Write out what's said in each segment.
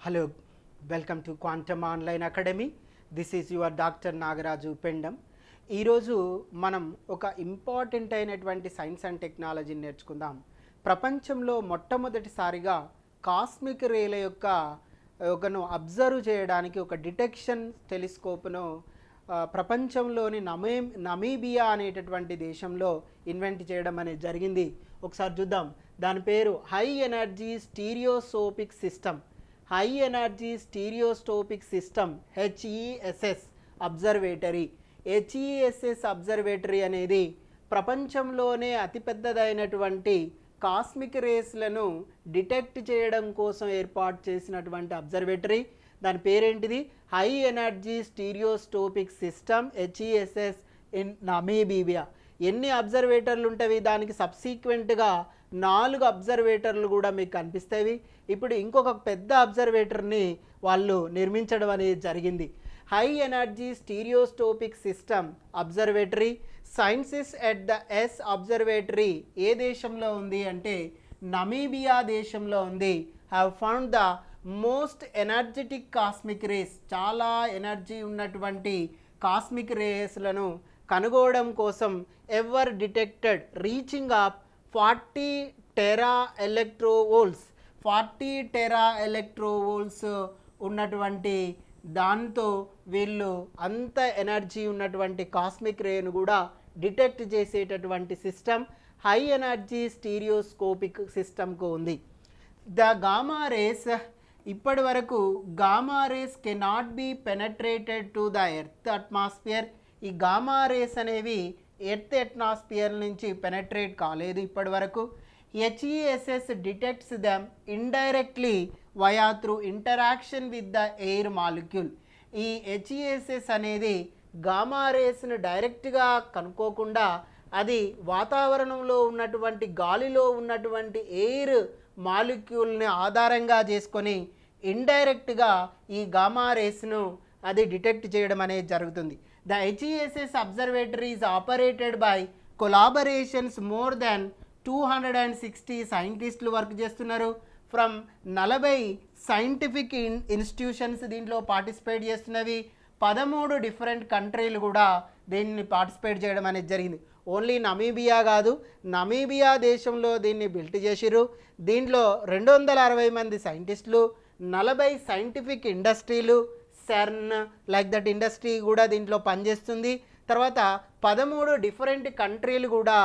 Hello, welcome to Quantum Online Academy. This is your Dr. Nagaraju Pendam. ఈరోజు మనం ఒక important అయినటువంటి science and టెక్నాలజీని నేర్చుకుందాం. ప్రపంచంలో మొట్టమొదటిసారిగా కాస్మిక్ రేల యొక్కను అబ్జర్వ్ చేయడానికి ఒక డిటెక్షన్ టెలిస్కోప్ను ప్రపంచంలోని నమీబియా అనేటటువంటి దేశంలో ఇన్వెంట్ చేయడం అనేది జరిగింది. ఒకసారి చూద్దాం. దాని పేరు high energy stereoscopic system. High energy stereoscopic system HESS observatory. HESS observatory అనేది ప్రపంచంలోనే అతిపెద్దదైనటువంటి కాస్మిక్ రేస్లను డిటెక్ట్ చేయడం కోసం ఏర్పాటు చేసినటువంటి అబ్జర్వేటరీ. దాని పేరేంటిది? High energy stereoscopic system HESS in Namibia. ఎన్ని అబ్జర్వేటర్లు ఉంటాయి? దానికి సబ్సీక్వెంట్గా 4 అబ్జర్వేటర్లు కూడా మీకు కనిపిస్తాయి. ఇప్పుడు ఇంకొక పెద్ద అబ్జర్వేటర్ని వాళ్ళు నిర్మించడం అనేది జరిగింది. High energy stereoscopic system observatory. Sciences at the S observatory ఏ దేశంలో ఉంది అంటే నమీబియా దేశంలో ఉంది. Have found the most energetic cosmic rays. చాలా ఎనర్జీ ఉన్నటువంటి కాస్మిక్ రేస్లను కనుగోవడం కోసం ever detected reaching up 40 tera electronvolts. 40 tera electronvolts ఉన్నటువంటి దాంతో వీళ్ళు అంత ఎనర్జీ ఉన్నటువంటి కాస్మిక్ రేను కూడా డిటెక్ట్ చేసేటటువంటి సిస్టమ్ హై ఎనర్జీ స్టీరియోస్కోపిక్ సిస్టమ్కు ఉంది. ద గామా రేస్, ఇప్పటి వరకు gamma rays cannot be penetrated to the earth atmosphere. ఈ గామా రేస్ అనేవి ఎర్త్ అట్మాస్ఫియర్ నుంచి పెనట్రేట్ కాలేదు ఇప్పటి వరకు. HESS detects them indirectly via through interaction with the air molecule. ఈ HESS అనేది గామా రేస్ను డైరెక్ట్గా కనుక్కోకుండా అది వాతావరణంలో ఉన్నటువంటి గాలిలో ఉన్నటువంటి ఎయిర్ మాలిక్యూల్ని ఆధారంగా చేసుకొని ఇండైరెక్ట్గా ఈ గామా రేస్ను అది డిటెక్ట్ చేయడం అనేది జరుగుతుంది. The HESS observatory is operated by collaborations. More than 260 సైంటిస్టులు వర్క్ చేస్తున్నారు. ఫ్రమ్ 40 సైంటిఫిక్ ఇన్స్టిట్యూషన్స్ దీంట్లో పార్టిసిపేట్ చేస్తున్నవి. 13 డిఫరెంట్ కంట్రీలు కూడా దీన్ని పార్టిసిపేట్ చేయడం అనేది జరిగింది. ఓన్లీ నమీబియా కాదు, నమీబియా దేశంలో దీన్ని బిల్ట్ చేసిరు. దీంట్లో 260 మంది సైంటిస్టులు, 40 సైంటిఫిక్ ఇండస్ట్రీలు, సెర్న్ లైక్ దట్ ఇండస్ట్రీ కూడా దీంట్లో పనిచేస్తుంది. తర్వాత 13 డిఫరెంట్ కంట్రీలు కూడా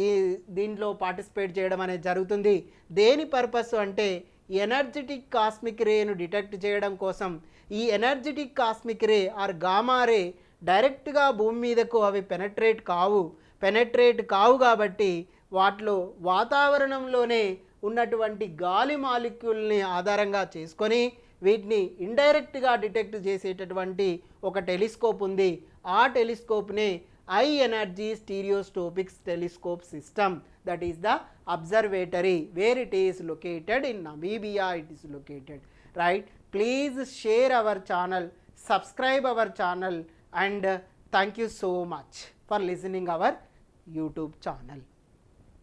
ఈ దీంట్లో పార్టిసిపేట్ చేయడం అనేది జరుగుతుంది. దేని పర్పస్ అంటే ఎనర్జెటిక్ కాస్మిక్ రేను డిటెక్ట్ చేయడం కోసం. ఈ energetic cosmic ray or gamma ray డైరెక్ట్గా భూమి మీదకు అవి పెనట్రేట్ కావు కాబట్టి వాటిలో వాతావరణంలోనే ఉన్నటువంటి గాలి మాలిక్యూల్ని ఆధారంగా చేసుకొని వీటిని ఇండైరెక్ట్గా డిటెక్ట్ చేసేటటువంటి ఒక టెలిస్కోప్ ఉంది. ఆ టెలిస్కోప్ని high energy stereoscopic telescope system, that is the observatory where it is located in Namibia. It is located right. Please share our channel, subscribe our channel, and thank you so much for listening our YouTube channel.